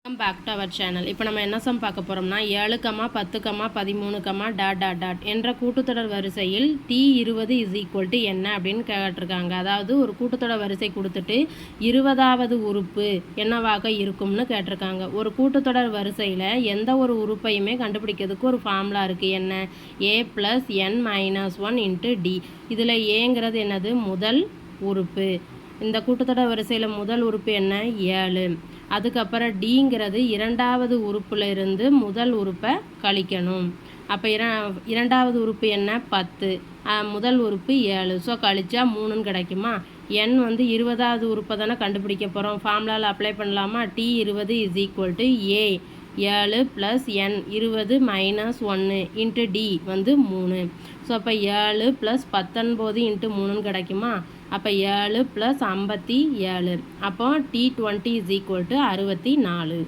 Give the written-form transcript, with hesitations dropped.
Welcome back to our channel. இப்போ நம்ம என்ன சம் பார்க்க போகிறோம்னா 7, 10, 13, டாட் டாட் டாட் என்ற கூட்டுத்தொடர் வரிசையில் T20 = என்ன அப்படின்னு கேட்டிருக்காங்க. அதாவது ஒரு கூட்டுத்தொடர் வரிசை கொடுத்துட்டு 20வது உறுப்பு என்னவாக இருக்கும்னு கேட்டிருக்காங்க. ஒரு கூட்டுத்தொடர் வரிசையில் எந்த ஒரு உறுப்பையுமே கண்டுபிடிக்கிறதுக்கு ஒரு ஃபார்முலா இருக்குது. என்ன? A + n - 1 × D. இதில் ஏங்கிறது என்னது? முதல் உறுப்பு. இந்த கூட்டுத்தொடர் வரிசையில் முதல் உறுப்பு என்ன? 7. அதுக்கப்புறம் டிங்கிறது இரண்டாவது உறுப்பில் இருந்து முதல் உறுப்பை கழிக்கணும். அப்போ இரண்டாவது உறுப்பு என்ன? 10. முதல் உறுப்பு 7. ஸோ கழிச்சா 3ன்னு கிடைக்குமா? n 20வது உறுப்பை தானே கண்டுபிடிக்க போகிறோம். ஃபார்முலாவில் அப்ளை பண்ணலாமா? T20 = A 7 + n 20 - 1 × D 3. So அப்போ 7 + 19 × 3ன்னு கிடைக்குமா? அப்போ 7 + 57. அப்போ T20 = 64.